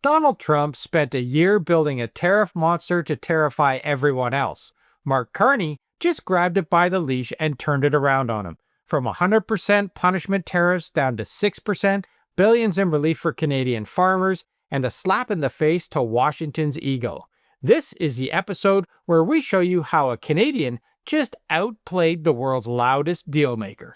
Donald Trump spent a year building a tariff monster to terrify everyone else. Mark Carney just grabbed it by the leash and turned it around on him. From 100% punishment tariffs down to 6%, billions in relief for Canadian farmers, and a slap in the face to Washington's ego. This is the episode where we show you how a Canadian just outplayed the world's loudest dealmaker.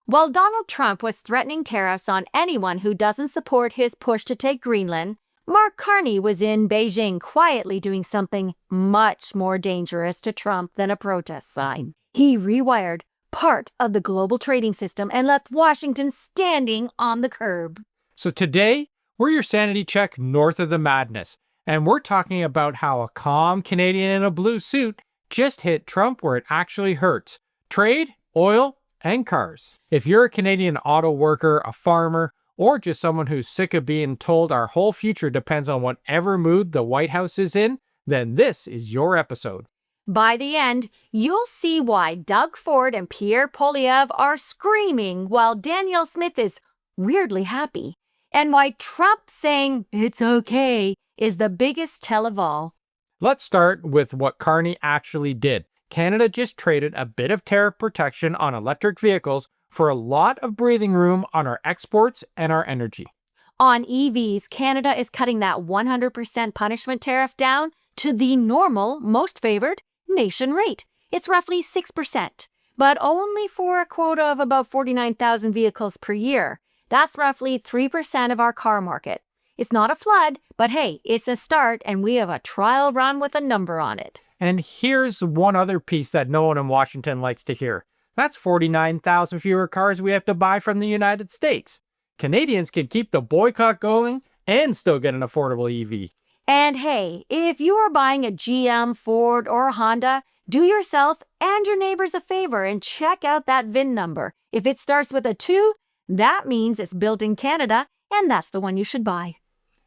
While Donald Trump was threatening tariffs on anyone who doesn't support his push to take Greenland, Mark Carney was in Beijing quietly doing something much more dangerous to Trump than a protest sign. He rewired part of the global trading system and left Washington standing on the curb. So today, we're your sanity check north of the madness, and we're talking about how a calm Canadian in a blue suit just hit Trump where it actually hurts: trade, oil, and cars. If you're a Canadian auto worker, a farmer, or just someone who's sick of being told our whole future depends on whatever mood the White House is in, then this is your episode. By the end, you'll see why Doug Ford and Pierre Poilievre are screaming while Danielle Smith is weirdly happy, and why Trump saying it's okay is the biggest tell of all. Let's start with what Carney actually did. Canada just traded a bit of tariff protection on electric vehicles for a lot of breathing room on our exports and our energy. On EVs, Canada is cutting that 100% punishment tariff down to the normal, most favored nation rate. It's roughly 6%, but only for a quota of about 49,000 vehicles per year. That's roughly 3% of our car market. It's not a flood, but hey, it's a start, and we have a trial run with a number on it. And here's one other piece that no one in Washington likes to hear. That's 49,000 fewer cars we have to buy from the United States. Canadians can keep the boycott going and still get an affordable EV. And hey, if you are buying a GM, Ford, or a Honda, do yourself and your neighbors a favor and check out that VIN number. If it starts with a 2, that means it's built in Canada, and that's the one you should buy.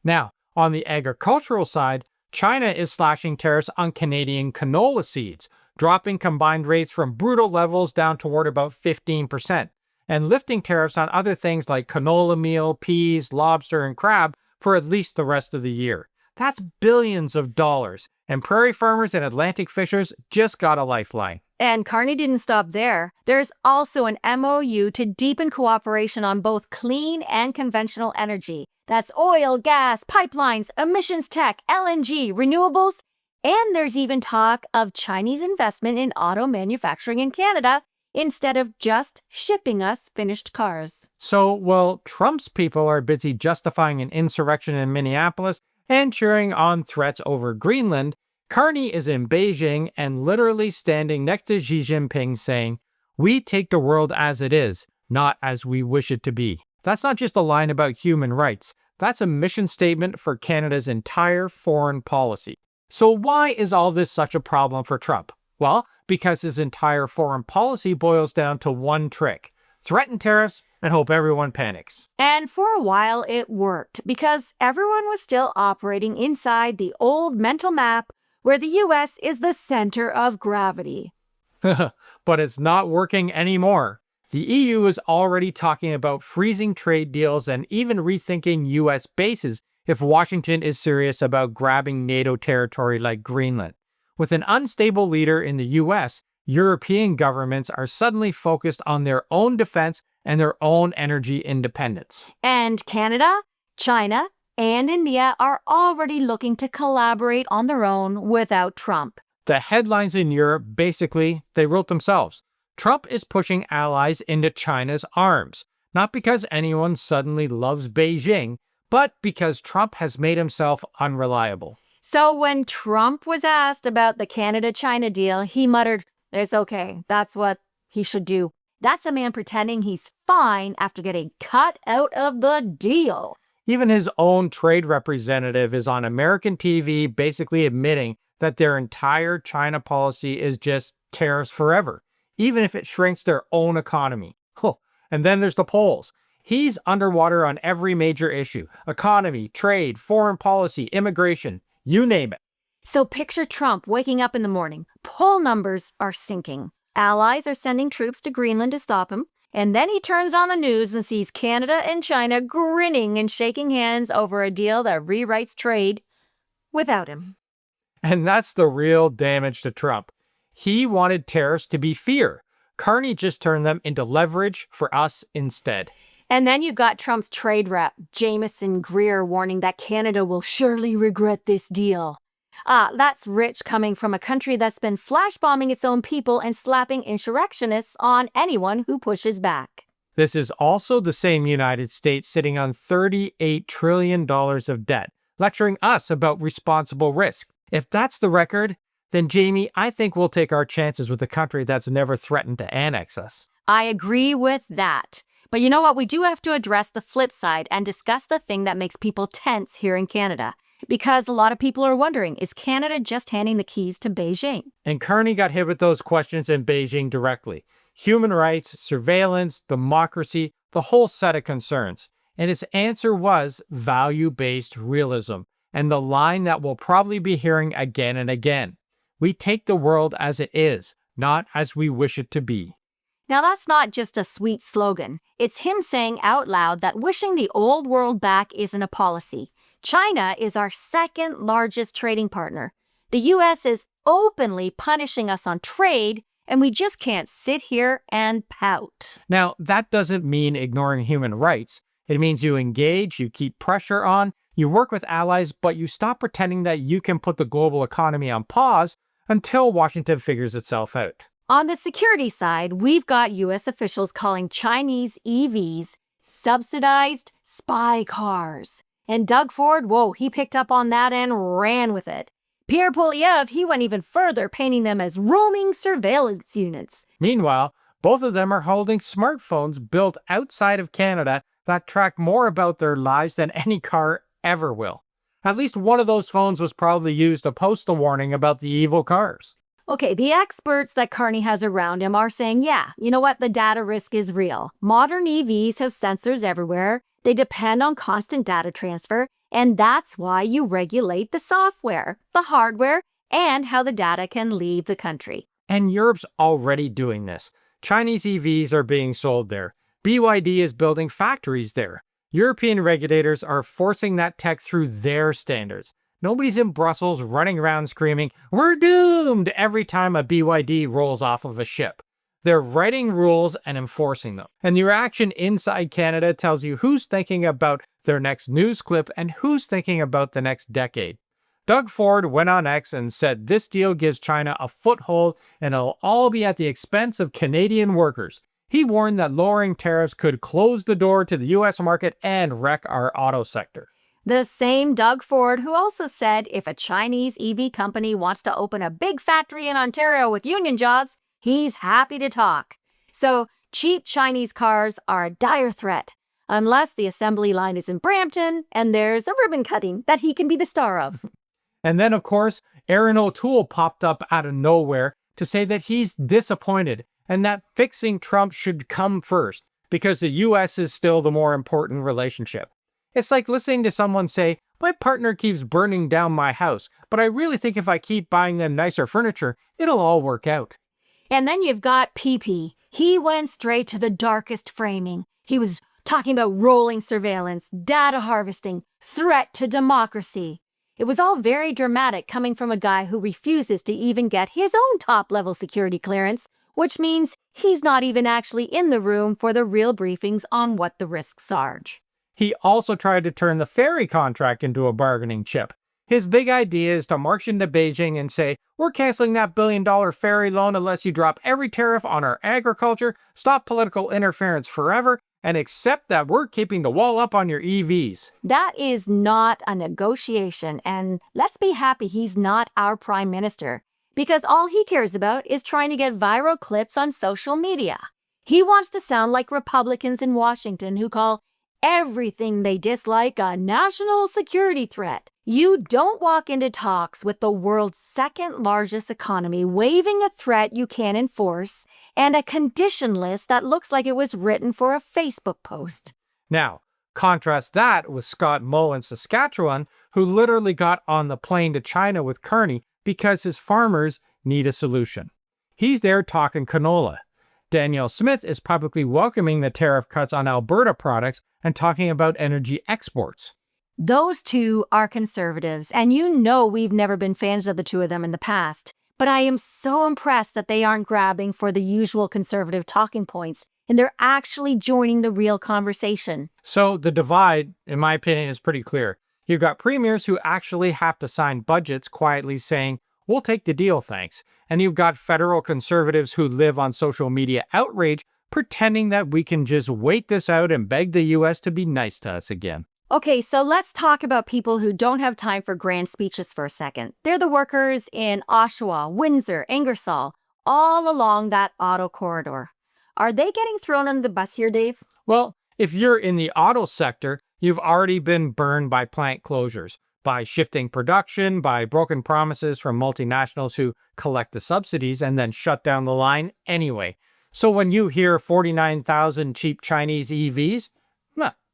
Now, on the agricultural side, China is slashing tariffs on Canadian canola seeds, dropping combined rates from brutal levels down toward about 15%, and lifting tariffs on other things like canola meal, peas, lobster, and crab for at least the rest of the year. That's billions of dollars, and prairie farmers and Atlantic fishers just got a lifeline. And Carney didn't stop there. There's also an MOU to deepen cooperation on both clean and conventional energy. That's oil, gas, pipelines, emissions tech, LNG, renewables, and there's even talk of Chinese investment in auto manufacturing in Canada instead of just shipping us finished cars. So, while Trump's people are busy justifying an insurrection in Minneapolis and cheering on threats over Greenland, Carney is in Beijing and literally standing next to Xi Jinping saying, "We take the world as it is, not as we wish it to be." That's not just a line about human rights. That's a mission statement for Canada's entire foreign policy. So why is all this such a problem for Trump? Well, because his entire foreign policy boils down to one trick: threaten tariffs and hope everyone panics. And for a while it worked because everyone was still operating inside the old mental map where the US is the center of gravity. But it's not working anymore. The EU is already talking about freezing trade deals and even rethinking US bases if Washington is serious about grabbing NATO territory like Greenland. With an unstable leader in the US, European governments are suddenly focused on their own defense and their own energy independence. And Canada, China, and India are already looking to collaborate on their own without Trump. The headlines in Europe, basically, they wrote themselves. Trump is pushing allies into China's arms, not because anyone suddenly loves Beijing, but because Trump has made himself unreliable. So when Trump was asked about the Canada-China deal, he muttered, "It's okay, that's what he should do." That's a man pretending he's fine after getting cut out of the deal. Even his own trade representative is on American TV basically admitting that their entire China policy is just tariffs forever, even if it shrinks their own economy. And then there's the polls. He's underwater on every major issue: economy, trade, foreign policy, immigration, you name it. So picture Trump waking up in the morning. Poll numbers are sinking. Allies are sending troops to Greenland to stop him, And then he turns on the news and sees Canada and China grinning and shaking hands over a deal that rewrites trade without him. And that's the real damage to Trump. He wanted tariffs to be fear. Carney just turned them into leverage for us instead. And then you've got Trump's trade rep, Jamieson Greer, warning that Canada will surely regret this deal. That's rich coming from a country that's been flash bombing its own people and slapping insurrectionists on anyone who pushes back. This is also the same United States sitting on $38 trillion of debt, lecturing us about responsible risk. If that's the record, then Jamie, I think we'll take our chances with a country that's never threatened to annex us. I agree with that. But you know what? We do have to address the flip side and discuss the thing that makes people tense here in Canada. Because a lot of people are wondering, is Canada just handing the keys to Beijing? And Carney got hit with those questions in Beijing directly. Human rights, surveillance, democracy, the whole set of concerns. And his answer was value-based realism, and the line that we'll probably be hearing again and again. We take the world as it is, not as we wish it to be. Now that's not just a sweet slogan. It's him saying out loud that wishing the old world back isn't a policy. China is our second largest trading partner. The US is openly punishing us on trade, and we just can't sit here and pout. Now, that doesn't mean ignoring human rights. It means you engage, you keep pressure on, you work with allies, but you stop pretending that you can put the global economy on pause until Washington figures itself out. On the security side, we've got US officials calling Chinese EVs subsidized spy cars. And Doug Ford, whoa, he picked up on that and ran with it. Pierre Poilievre, he went even further, painting them as roaming surveillance units. Meanwhile, both of them are holding smartphones built outside of Canada that track more about their lives than any car ever will. At least one of those phones was probably used to post a warning about the evil cars. Okay, the experts that Carney has around him are saying, yeah, you know what, the data risk is real. Modern EVs have sensors everywhere. They depend on constant data transfer, and that's why you regulate the software, the hardware, and how the data can leave the country. And Europe's already doing this. Chinese EVs are being sold there. BYD is building factories there. European regulators are forcing that tech through their standards. Nobody's in Brussels running around screaming, "We're doomed!" every time a BYD rolls off of a ship. They're writing rules and enforcing them. And the reaction inside Canada tells you who's thinking about their next news clip and who's thinking about the next decade. Doug Ford went on X and said this deal gives China a foothold and it'll all be at the expense of Canadian workers. He warned that lowering tariffs could close the door to the US market and wreck our auto sector. The same Doug Ford who also said if a Chinese EV company wants to open a big factory in Ontario with union jobs, he's happy to talk. So cheap Chinese cars are a dire threat, unless the assembly line is in Brampton and there's a ribbon cutting that he can be the star of. And then, of course, Aaron O'Toole popped up out of nowhere to say that he's disappointed and that fixing Trump should come first because the US is still the more important relationship. It's like listening to someone say, "My partner keeps burning down my house, but I really think if I keep buying them nicer furniture, it'll all work out." And then you've got PP. He went straight to the darkest framing. He was talking about rolling surveillance, data harvesting, threat to democracy. It was all very dramatic coming from a guy who refuses to even get his own top-level security clearance, which means he's not even actually in the room for the real briefings on what the risks are. He also tried to turn the ferry contract into a bargaining chip. His big idea is to march into Beijing and say, "We're canceling that billion-dollar ferry loan unless you drop every tariff on our agriculture, stop political interference forever, and accept that we're keeping the wall up on your EVs." That is not a negotiation, and let's be happy he's not our prime minister, because all he cares about is trying to get viral clips on social media. He wants to sound like Republicans in Washington who call everything they dislike a national security threat. You don't walk into talks with the world's second largest economy waving a threat you can't enforce and a condition list that looks like it was written for a Facebook post. Now, contrast that with Scott Moe in Saskatchewan, who literally got on the plane to China with Carney because his farmers need a solution. He's there talking canola. Danielle Smith is publicly welcoming the tariff cuts on Alberta products and talking about energy exports. Those two are conservatives, and you know we've never been fans of the two of them in the past. But I am so impressed that they aren't grabbing for the usual conservative talking points, and they're actually joining the real conversation. So the divide, in my opinion, is pretty clear. You've got premiers who actually have to sign budgets quietly saying, "We'll take the deal, thanks." And you've got federal conservatives who live on social media outrage, pretending that we can just wait this out and beg the US to be nice to us again. Okay, so let's talk about people who don't have time for grand speeches for a second. They're the workers in Oshawa, Windsor, Ingersoll, all along that auto corridor. Are they getting thrown under the bus here, Dave? Well, if you're in the auto sector, you've already been burned by plant closures, by shifting production, by broken promises from multinationals who collect the subsidies and then shut down the line anyway. So when you hear 49,000 cheap Chinese EVs,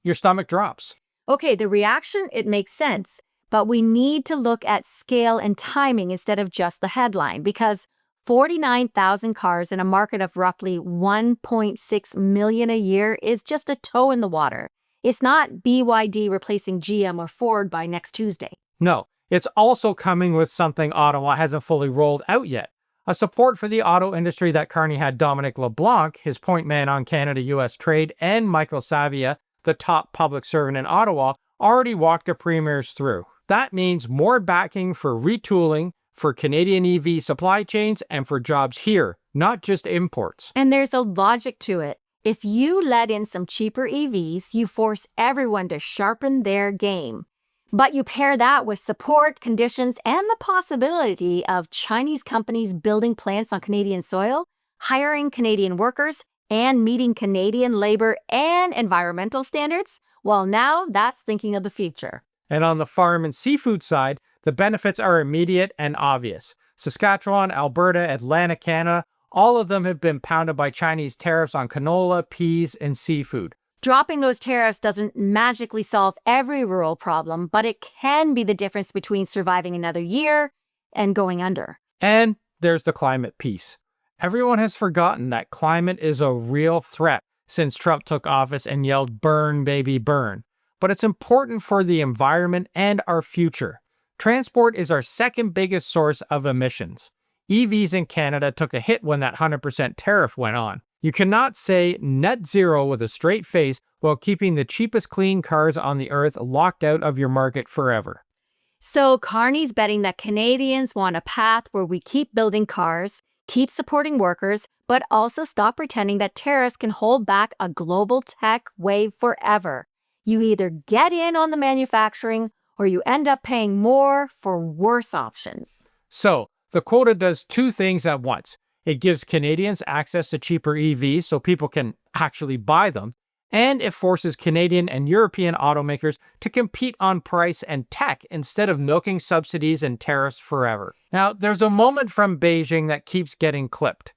your stomach drops. Okay, the reaction, it makes sense. But we need to look at scale and timing instead of just the headline, because 49,000 cars in a market of roughly 1.6 million a year is just a toe in the water. It's not BYD replacing GM or Ford by next Tuesday. No, it's also coming with something Ottawa hasn't fully rolled out yet. A support for the auto industry that Carney had Dominic LeBlanc, his point man on Canada-US trade, and Michael Savia, the top public servant in Ottawa, already walked the premiers through. That means more backing for retooling, for Canadian EV supply chains, and for jobs here, not just imports. And there's a logic to it. If you let in some cheaper EVs, you force everyone to sharpen their game. But you pair that with support, conditions, and the possibility of Chinese companies building plants on Canadian soil, hiring Canadian workers, and meeting Canadian labor and environmental standards, well, now that's thinking of the future. And on the farm and seafood side, the benefits are immediate and obvious. Saskatchewan, Alberta, Atlantic Canada, all of them have been pounded by Chinese tariffs on canola, peas, and seafood. Dropping those tariffs doesn't magically solve every rural problem, but it can be the difference between surviving another year and going under. And there's the climate piece. Everyone has forgotten that climate is a real threat since Trump took office and yelled, "Burn, baby, burn." But it's important for the environment and our future. Transport is our second biggest source of emissions. EVs in Canada took a hit when that 100% tariff went on. You cannot say net zero with a straight face while keeping the cheapest clean cars on the earth locked out of your market forever. So Carney's betting that Canadians want a path where we keep building cars, keep supporting workers, but also stop pretending that tariffs can hold back a global tech wave forever. You either get in on the manufacturing or you end up paying more for worse options. So, the quota does two things at once. It gives Canadians access to cheaper EVs so people can actually buy them, and it forces Canadian and European automakers to compete on price and tech instead of milking subsidies and tariffs forever. Now, there's a moment from Beijing that keeps getting clipped.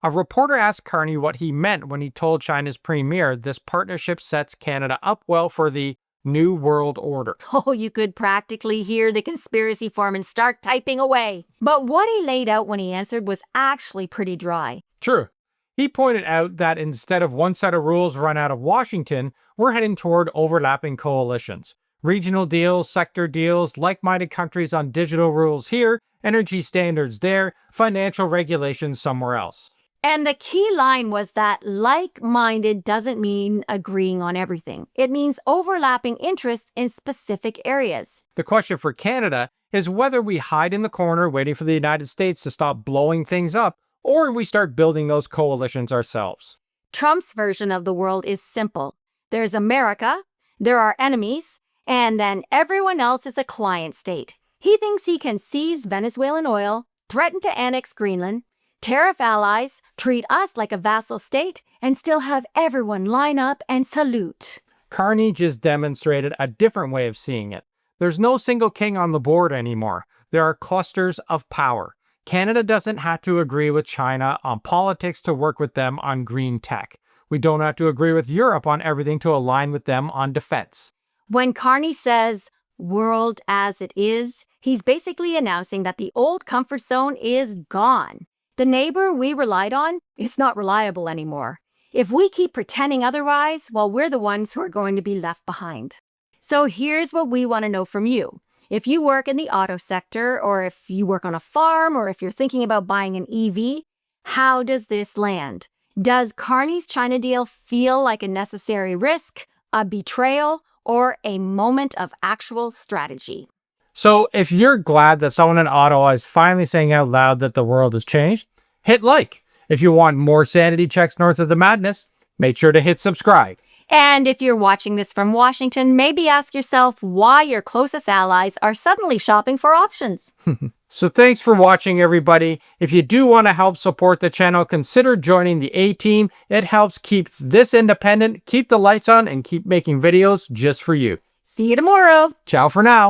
A reporter asked Carney what he meant when he told China's premier this partnership sets Canada up well for the New World Order. Oh, you could practically hear the conspiracy foreman start typing away. But what he laid out when he answered was actually pretty dry. True. He pointed out that instead of one set of rules run out of Washington, we're heading toward overlapping coalitions. Regional deals, sector deals, like-minded countries on digital rules here, energy standards there, financial regulations somewhere else. And the key line was that like-minded doesn't mean agreeing on everything. It means overlapping interests in specific areas. The question for Canada is whether we hide in the corner waiting for the United States to stop blowing things up, or we start building those coalitions ourselves. Trump's version of the world is simple. There's America, there are enemies, and then everyone else is a client state. He thinks he can seize Venezuelan oil, threaten to annex Greenland, tariff allies, treat us like a vassal state, and still have everyone line up and salute. Carney just demonstrated a different way of seeing it. There's no single king on the board anymore. There are clusters of power. Canada doesn't have to agree with China on politics to work with them on green tech. We don't have to agree with Europe on everything to align with them on defense. When Carney says, "world as it is," he's basically announcing that the old comfort zone is gone. The neighbor we relied on is not reliable anymore. If we keep pretending otherwise, well, we're the ones who are going to be left behind. So here's what we want to know from you. If you work in the auto sector, or if you work on a farm, or if you're thinking about buying an EV, how does this land? Does Carney's China deal feel like a necessary risk, a betrayal, or a moment of actual strategy? So if you're glad that someone in Ottawa is finally saying out loud that the world has changed, hit like. If you want more sanity checks north of the madness, make sure to hit subscribe. And if you're watching this from Washington, maybe ask yourself why your closest allies are suddenly shopping for options. So thanks for watching, everybody. If you do want to help support the channel, consider joining the A-Team. It helps keep this independent, keep the lights on, and keep making videos just for you. See you tomorrow. Ciao for now.